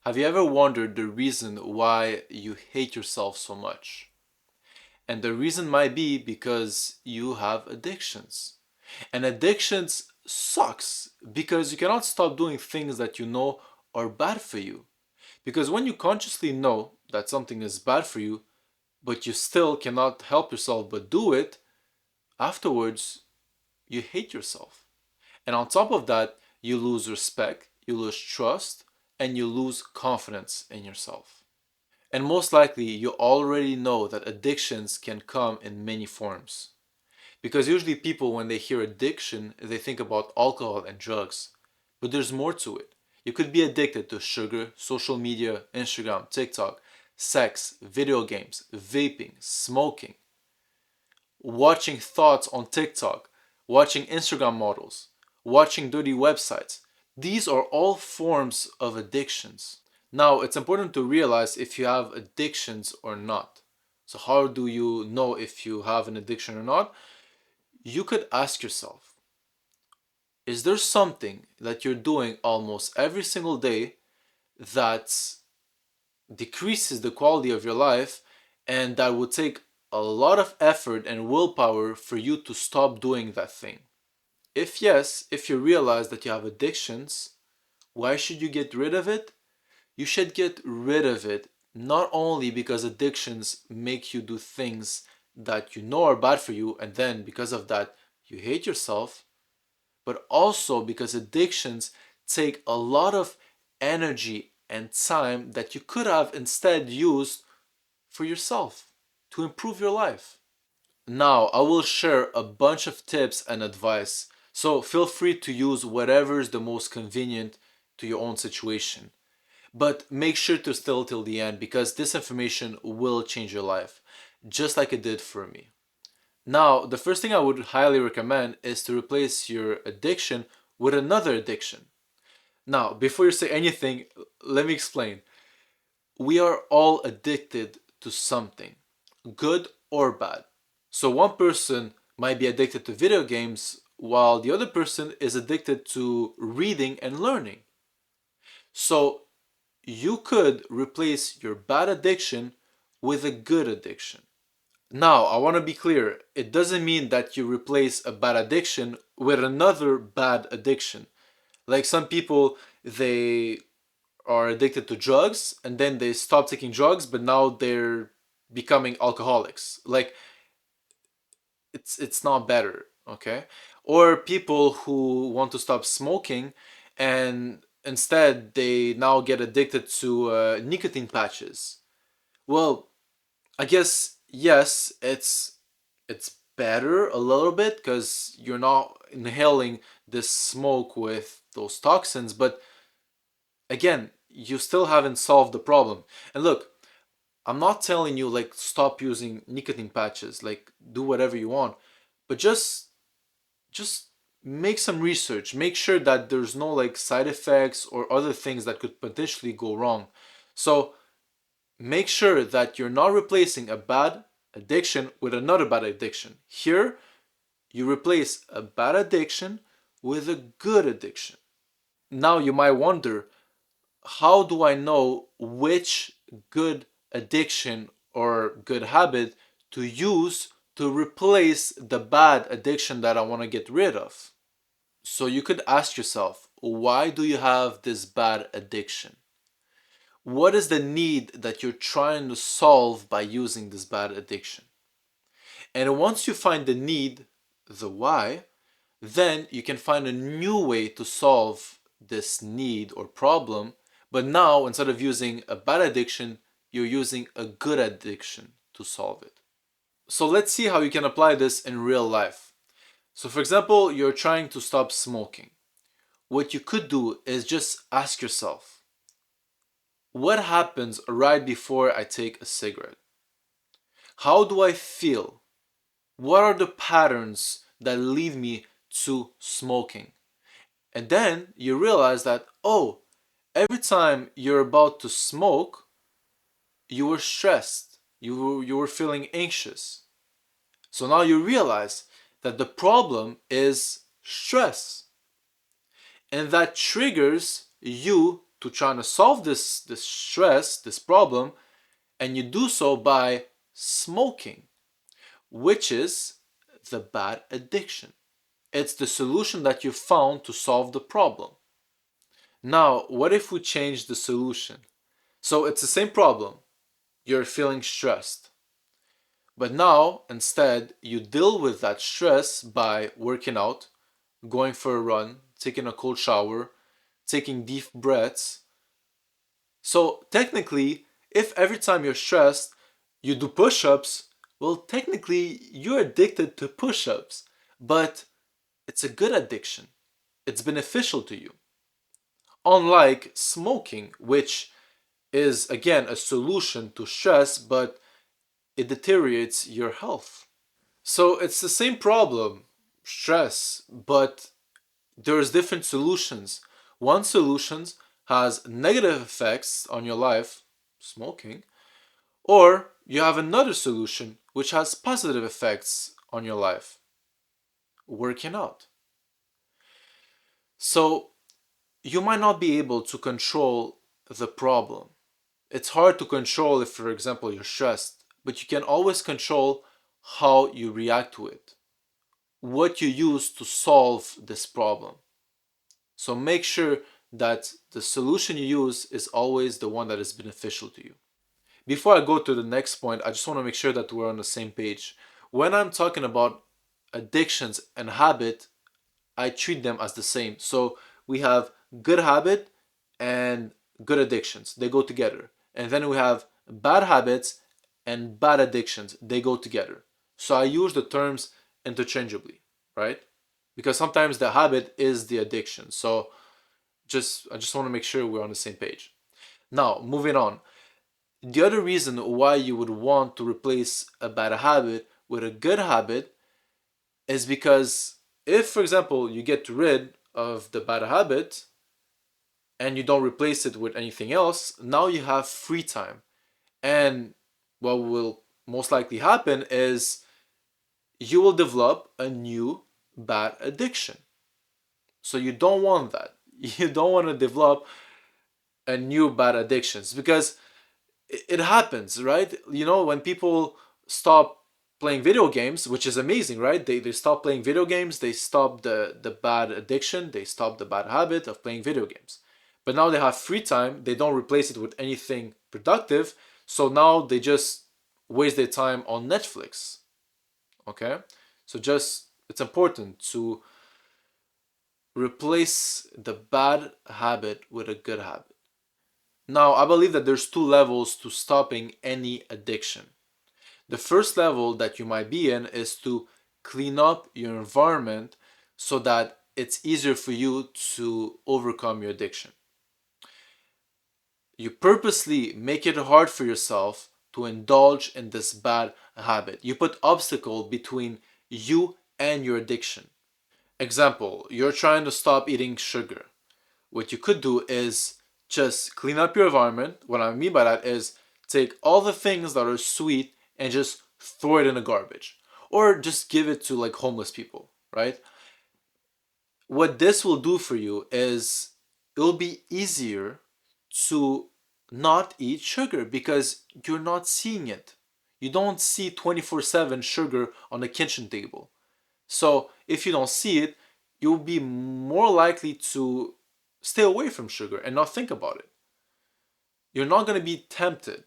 Have you ever wondered the reason why you hate yourself so much? And the reason might be because you have addictions. And addictions sucks because you cannot stop doing things that you know are bad for you. Because when you consciously know that something is bad for you, but you still cannot help yourself but do it, afterwards you hate yourself. And on top of that, you lose respect, you lose trust, and you lose confidence in yourself. And most likely, you already know that addictions can come in many forms. Because usually, people, when they hear addiction, they think about alcohol and drugs. But there's more to it. You could be addicted to sugar, social media, Instagram, TikTok, sex, video games, vaping, smoking, watching thoughts on TikTok, watching Instagram models, watching dirty websites. These are all forms of addictions. Now, it's important to realize if you have addictions or not. So, how do you know if you have an addiction or not? You could ask yourself, is there something that you're doing almost every single day that decreases the quality of your life and that would take a lot of effort and willpower for you to stop doing that thing? If yes, if you realize that you have addictions, why should you get rid of it? You should get rid of it not only because addictions make you do things that you know are bad for you and then because of that you hate yourself, but also because addictions take a lot of energy and time that you could have instead used for yourself to improve your life. Now, I will share a bunch of tips and advice, so feel free to use whatever is the most convenient to your own situation. But make sure to stay till the end because this information will change your life, just like it did for me. Now, the first thing I would highly recommend is to replace your addiction with another addiction. Now, before you say anything, let me explain. We are all addicted to something, good or bad. So, one person might be addicted to video games while the other person is addicted to reading and learning. So, you could replace your bad addiction with a good addiction. Now, I want to be clear. It doesn't mean that you replace a bad addiction with another bad addiction. Like some people, they are addicted to drugs and then they stop taking drugs, but now they're becoming alcoholics. Like it's not better, okay? Or people who want to stop smoking and instead they now get addicted to nicotine patches. Well, I guess yes, it's better a little bit because you're not inhaling this smoke with those toxins, but again, you still haven't solved the problem. And look, I'm not telling you like stop using nicotine patches, like do whatever you want, but just make some research. Make sure that there's no like side effects or other things that could potentially go wrong. So make sure that you're not replacing a bad addiction with another bad addiction. Here, you replace a bad addiction with a good addiction. Now, you might wonder, how do I know which good addiction or good habit to use to replace the bad addiction that I want to get rid of? So you could ask yourself, why do you have this bad addiction? What is the need that you're trying to solve by using this bad addiction? And once you find the need, the why, then you can find a new way to solve this need or problem. But now, instead of using a bad addiction, you're using a good addiction to solve it. So let's see how you can apply this in real life. So, for example, you're trying to stop smoking. What you could do is just ask yourself, what happens right before I take a cigarette? How do I feel? What are the patterns that lead me to smoking? And then you realize that, oh, every time you're about to smoke, you were stressed, you were feeling anxious. So now you realize that the problem is stress. And that triggers you to trying to solve this stress, this problem, and you do so by smoking, which is the bad addiction. It's the solution that you found to solve the problem. Now, what if we change the solution? So it's the same problem. You're feeling stressed. But now, instead, you deal with that stress by working out, going for a run, taking a cold shower, taking deep breaths. So, technically, if every time you're stressed, you do push ups, well, technically, you're addicted to push ups. But it's a good addiction, it's beneficial to you. Unlike smoking, which is again a solution to stress, but it deteriorates your health. So it's the same problem, stress, but there's different solutions. One solution has negative effects on your life, smoking, or you have another solution which has positive effects on your life, working out. So you might not be able to control the problem. It's hard to control if, for example, you're stressed, but you can always control how you react to it, what you use to solve this problem. So make sure that the solution you use is always the one that is beneficial to you. Before I go to the next point, I just want to make sure that we're on the same page. When I'm talking about addictions and habit, I treat them as the same. So we have good habit and good addictions. They go together. And then we have bad habits and bad addictions. They go together. So I use the terms interchangeably, right? Because sometimes the habit is the addiction. So I just want to make sure we're on the same page. Now, moving on. The other reason why you would want to replace a bad habit with a good habit is because if, for example, you get rid of the bad habit and you don't replace it with anything else, now you have free time. And what will most likely happen is you will develop a new bad addiction. So you don't want that. You don't want to develop a new bad addictions because it happens, right? You know, when people stop playing video games, which is amazing, right? They stop playing video games, they stop the bad addiction, they stop the bad habit of playing video games. But now they have free time, they don't replace it with anything productive, so now they just waste their time on Netflix. Okay? So just it's important to replace the bad habit with a good habit. Now, I believe that there's two levels to stopping any addiction. The first level that you might be in is to clean up your environment so that it's easier for you to overcome your addiction. You purposely make it hard for yourself to indulge in this bad habit. You put obstacle between you and your addiction. Example, you're trying to stop eating sugar. What you could do is just clean up your environment. What I mean by that is take all the things that are sweet and just throw it in the garbage or just give it to like homeless people, right? What this will do for you is it'll be easier to not eat sugar because you're not seeing it. You don't see 24/7 sugar on the kitchen table. So if you don't see it, you'll be more likely to stay away from sugar and not think about it. You're not going to be tempted.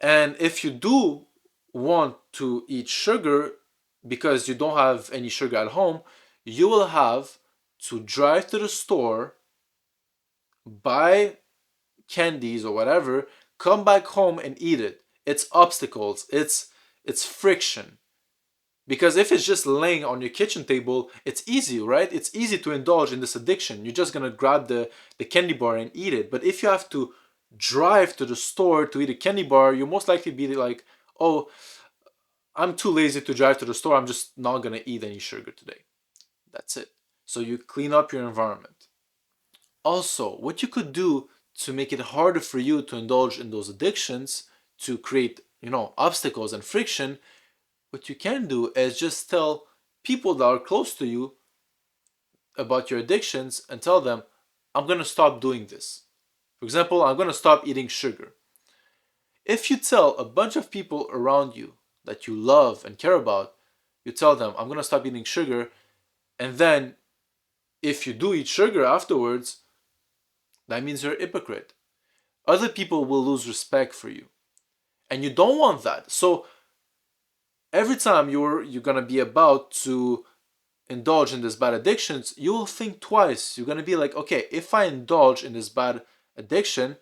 And if you do want to eat sugar because you don't have any sugar at home, you will have to drive to the store, buy candies or whatever, come back home and eat it. It's obstacles, it's friction. Because if it's just laying on your kitchen table, it's easy, right? It's easy to indulge in this addiction. You're just gonna grab the candy bar and eat it. But if you have to drive to the store to eat a candy bar, you'll most likely be like, oh, I'm too lazy to drive to the store. I'm just not gonna eat any sugar today. That's it. So you clean up your environment. Also, what you could do to make it harder for you to indulge in those addictions, to create, obstacles and friction, what you can do is just tell people that are close to you about your addictions and tell them, I'm going to stop doing this. For example, I'm going to stop eating sugar. If you tell a bunch of people around you that you love and care about, you tell them, I'm going to stop eating sugar, and then if you do eat sugar afterwards, that means you're a hypocrite. Other people will lose respect for you. And you don't want that. So every time you're gonna be about to indulge in these bad addictions, you will think twice. You're gonna be like, okay, if I indulge in this bad addiction,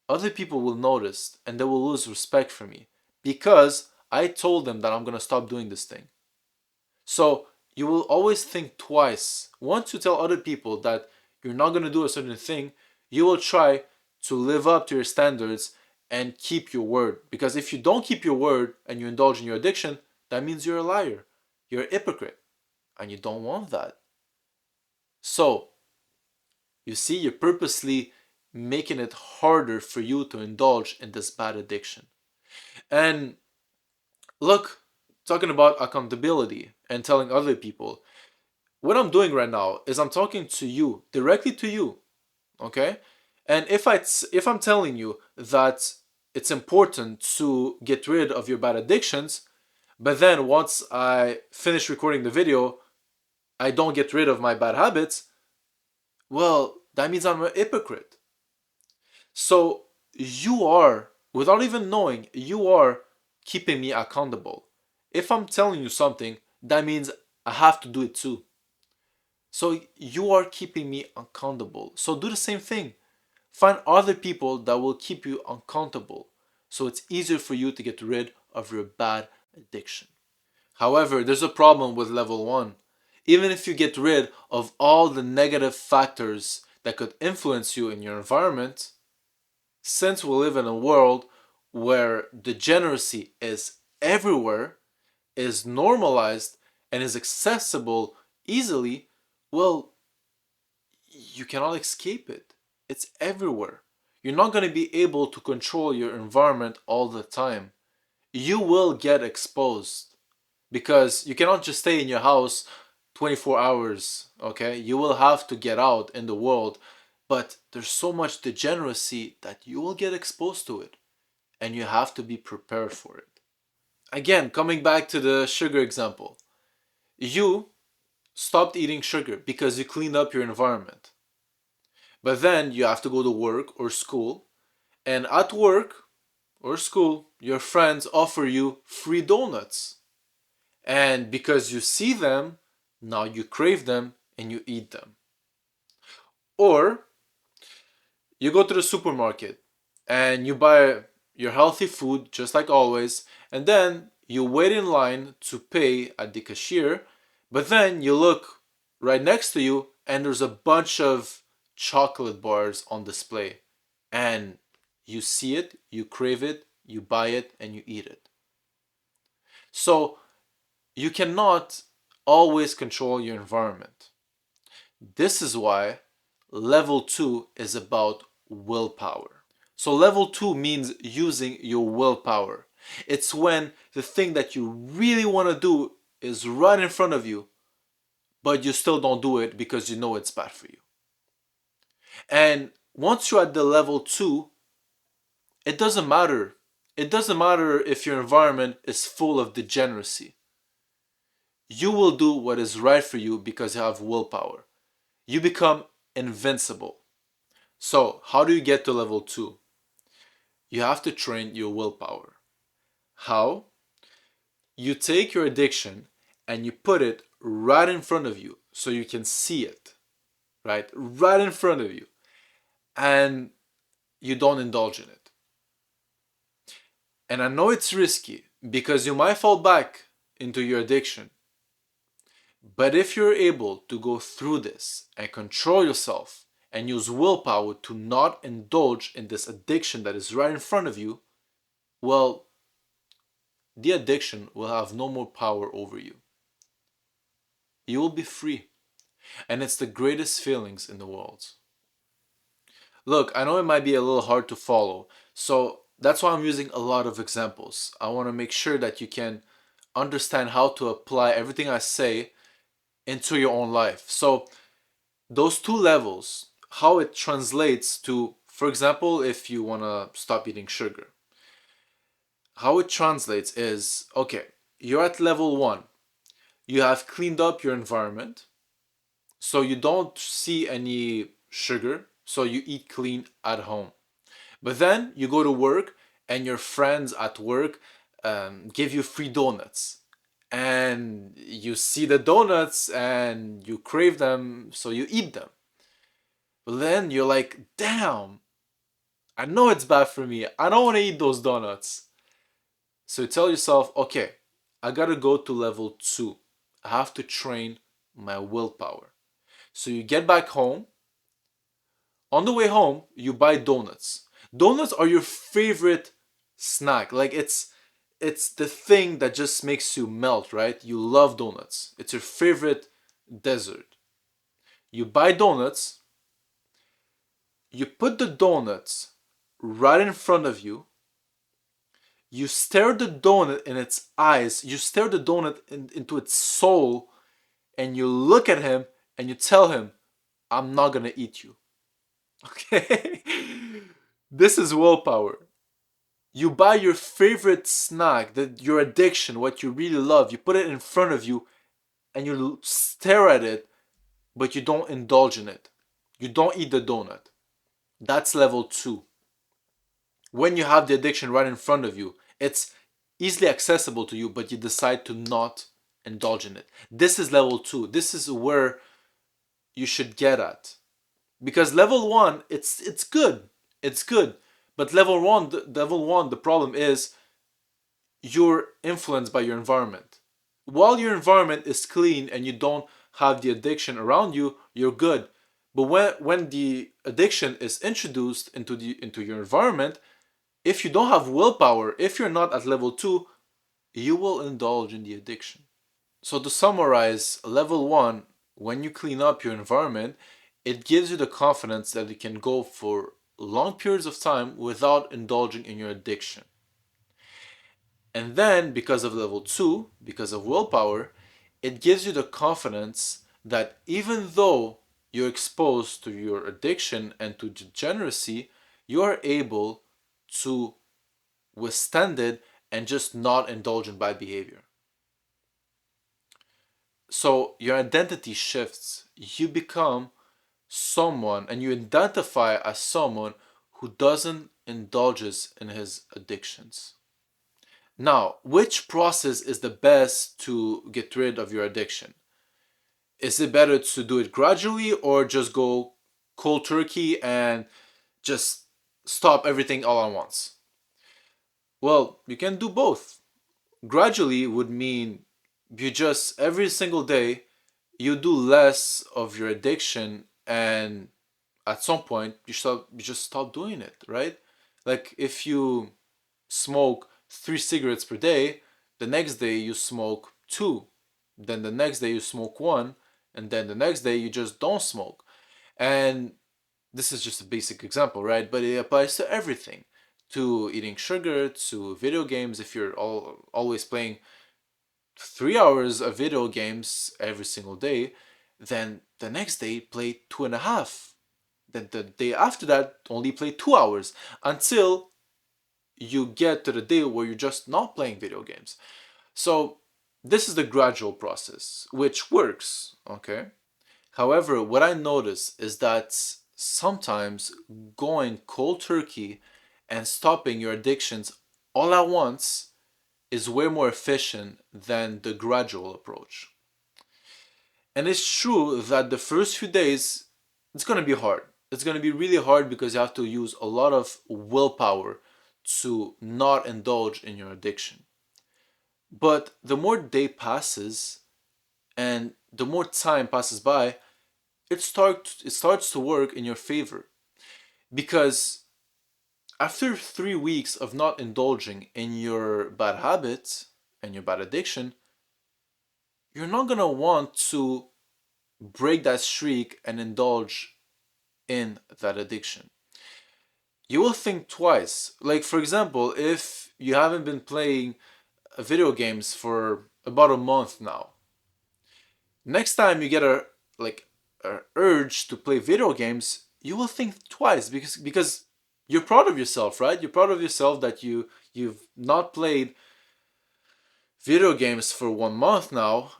other people will notice and they will lose respect for me because I told them that I'm gonna stop doing this thing. So you will always think twice. Once you tell other people that you're not gonna do a certain thing, you will try to live up to your standards and keep your word. Because if you don't keep your word and you indulge in your addiction, that means you're a liar. You're a hypocrite. And you don't want that. So, you see, you're purposely making it harder for you to indulge in this bad addiction. And look, talking about accountability and telling other people, what I'm doing right now is I'm talking to you, directly to you, okay? And if I'm telling you that it's important to get rid of your bad addictions, but then once I finish recording the video, I don't get rid of my bad habits, well, that means I'm a hypocrite. So you are, without even knowing, you are keeping me accountable. If I'm telling you something, that means I have to do it too. So you are keeping me accountable. So do the same thing. Find other people that will keep you accountable. So it's easier for you to get rid of your bad addiction. However, there's a problem with level 1. Even if you get rid of all the negative factors that could influence you in your environment, since we live in a world where degeneracy is everywhere, is normalized, and is accessible easily, well, you cannot escape it. It's everywhere. You're not going to be able to control your environment all the time. You will get exposed because you cannot just stay in your house 24 hours, okay? You will have to get out in the world, but there's so much degeneracy that you will get exposed to it and you have to be prepared for it. Again, coming back to the sugar example, you stopped eating sugar because you cleaned up your environment. But then you have to go to work or school, and at work or school, your friends offer you free donuts. And because you see them, now you crave them and you eat them. Or you go to the supermarket and you buy your healthy food just like always, and then you wait in line to pay at the cashier, but then you look right next to you and there's a bunch of chocolate bars on display. And you see it, you crave it, you buy it, and you eat it. So you cannot always control your environment. This is why level 2 is about willpower. So level 2 means using your willpower. It's when the thing that you really want to do is right in front of you, but you still don't do it because you know it's bad for you. And once you're at the level 2, it doesn't matter. It doesn't matter if your environment is full of degeneracy. You will do what is right for you because you have willpower. You become invincible. So, how do you get to level 2? You have to train your willpower. How? You take your addiction and you put it right in front of you so you can see it, right? Right in front of you. And you don't indulge in it. And I know it's risky because you might fall back into your addiction. But if you're able to go through this and control yourself and use willpower to not indulge in this addiction that is right in front of you, well, the addiction will have no more power over you. You will be free. And it's the greatest feelings in the world. Look, I know it might be a little hard to follow, so that's why I'm using a lot of examples. I want to make sure that you can understand how to apply everything I say into your own life. So those two levels how it translates to, for example, if you want to stop eating sugar, how it translates is okay, you're at level one, you have cleaned up your environment, so you don't see any sugar, so you eat clean at home. But then you go to work and your friends at work give you free donuts. And you see the donuts and you crave them, so you eat them. But then you're like, damn, I know it's bad for me. I don't want to eat those donuts. So you tell yourself, okay, I gotta go to level two. I have to train my willpower. So you get back home. On the way home, you buy donuts. Donuts are your favorite snack. Like it's the thing that just makes you melt, right? You love donuts. It's your favorite dessert. You buy donuts, you put the donuts right in front of you. You stare the donut in its eyes. You stare the donut into its soul, and you look at him and you tell him, I'm not gonna eat you. Okay? This is willpower. You buy your favorite snack, your addiction, what you really love, you put it in front of you and you stare at it, but you don't indulge in it. You don't eat the donut. That's level two. When you have the addiction right in front of you, it's easily accessible to you, but you decide to not indulge in it. This is level two. This is where you should get at. Because level one, it's good. It's good. But level one, the problem is you're influenced by your environment. While your environment is clean and you don't have the addiction around you, you're good. But when the addiction is introduced into your environment, if you don't have willpower, if you're not at level two, you will indulge in the addiction. So to summarize, level one, when you clean up your environment, it gives you the confidence that you can go for long periods of time without indulging in your addiction. And then, because of level two, because of willpower, it gives you the confidence that even though you're exposed to your addiction and to degeneracy, you are able to withstand it and just not indulge in bad behavior. So your identity shifts. You become someone and you identify as someone who doesn't indulges in his addictions. Now, which process is the best to get rid of your addiction? Is it better to do it gradually or just go cold turkey and just stop everything all at once? Well, you can do both. Gradually would mean you just every single day you do less of your addiction, and at some point you just stop doing it, right? Like if you smoke 3 cigarettes per day, the next day you smoke two, then the next day you smoke one, and then the next day you just don't smoke. And this is just a basic example, right? But it applies to everything, to eating sugar, to video games. If you're always playing 3 hours of video games every single day, then the next day play two and a half. Then the day after that, only play 2 hours until you get to the day where you're just not playing video games. So this is the gradual process, which works, okay? However, what I notice is that sometimes going cold turkey and stopping your addictions all at once is way more efficient than the gradual approach. And it's true that the first few days, it's going to be hard. It's going to be really hard because you have to use a lot of willpower to not indulge in your addiction. But the more day passes and the more time passes by, it starts to work in your favor. Because after 3 weeks of not indulging in your bad habits and your bad addiction, you're not going to want to break that streak and indulge in that addiction. You will think twice. Like, for example, if you haven't been playing video games for about a month now, next time you get a urge to play video games, you will think twice because you're proud of yourself, right? You're proud of yourself that you've not played video games for 1 month now,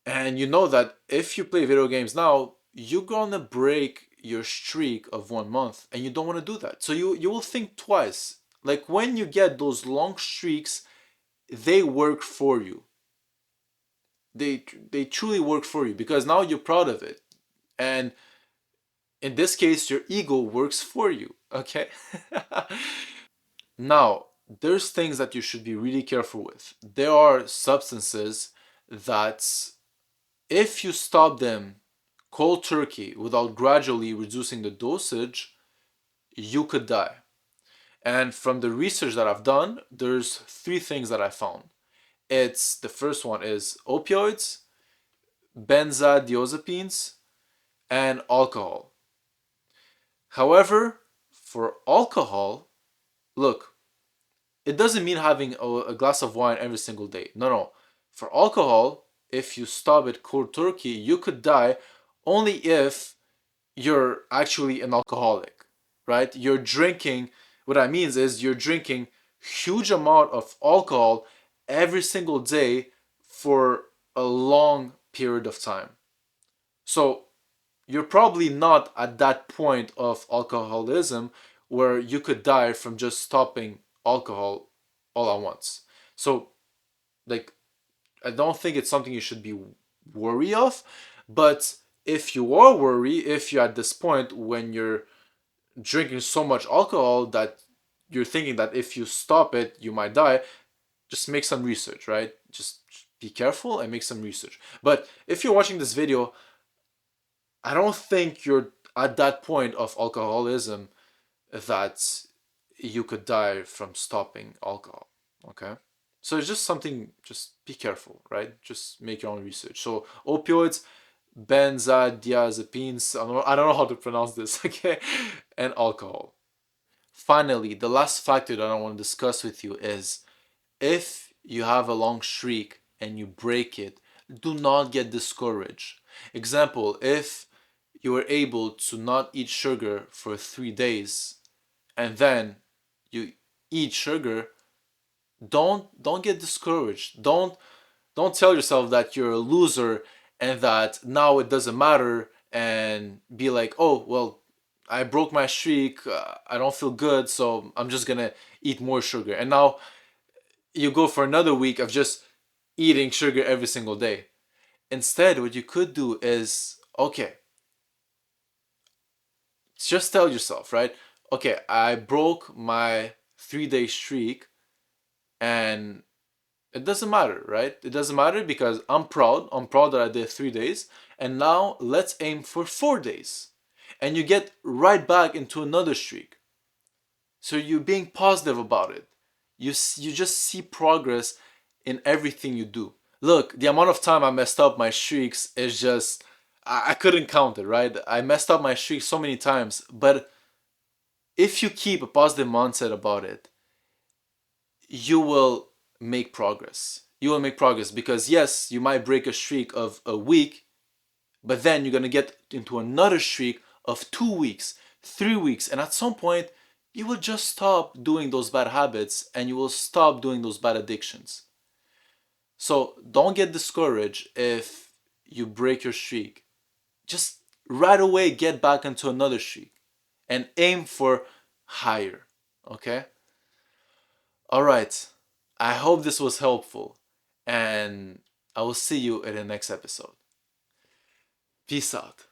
and you know that if you play video games now, you're gonna break your streak of 1 month, and you don't want to do that. So you will think twice. Like when you get those long streaks, they work for you. They truly work for you because now you're proud of it, and in this case, your ego works for you. Okay. Now, there's things that you should be really careful with. There are substances that, if you stop them cold turkey without gradually reducing the dosage, you could die. And from the research that I've done, there's three things that I found. It's the first one is opioids, benzodiazepines, and alcohol. However, for alcohol, look, it doesn't mean having a glass of wine every single day. No, no. For alcohol, if you stop it cold turkey, you could die only if you're actually an alcoholic, right? You're drinking, what that means is you're drinking huge amount of alcohol every single day for a long period of time. So you're probably not at that point of alcoholism where you could die from just stopping alcohol all at once. So, like, I don't think it's something you should be worried of. But if you are worried, if you're at this point when you're drinking so much alcohol that you're thinking that if you stop it, you might die, just make some research, right? Just be careful and make some research. But if you're watching this video, I don't think you're at that point of alcoholism that you could die from stopping alcohol. Okay? So it's just something, just be careful, right? Just make your own research. So opioids, benzodiazepines, I don't know how to pronounce this, okay? And alcohol. Finally, the last factor that I want to discuss with you is if you have a long streak and you break it, do not get discouraged. Example, if you were able to not eat sugar for 3 days and then you eat sugar, don't get discouraged. Don't tell yourself that you're a loser and that now it doesn't matter and be like, oh well, I broke my streak, I don't feel good, so I'm just gonna eat more sugar. And now you go for another week of just eating sugar every single day. Instead, what you could do is, okay, just tell yourself, right? Okay, I broke my 3 day streak and it doesn't matter, right? It doesn't matter because I'm proud. I'm proud that I did 3 days. And now let's aim for 4 days. And you get right back into another streak. So you're being positive about it. You just see progress in everything you do. Look, the amount of time I messed up my streaks is just, I couldn't count it, right? I messed up my streak so many times. But if you keep a positive mindset about it, you will make progress. You will make progress because, yes, you might break a streak of a week, but then you're going to get into another streak of 2 weeks, 3 weeks. And at some point, you will just stop doing those bad habits and you will stop doing those bad addictions. So don't get discouraged if you break your streak. Just right away get back into another streak and aim for higher. Okay? All right. I hope this was helpful and I will see you in the next episode. Peace out.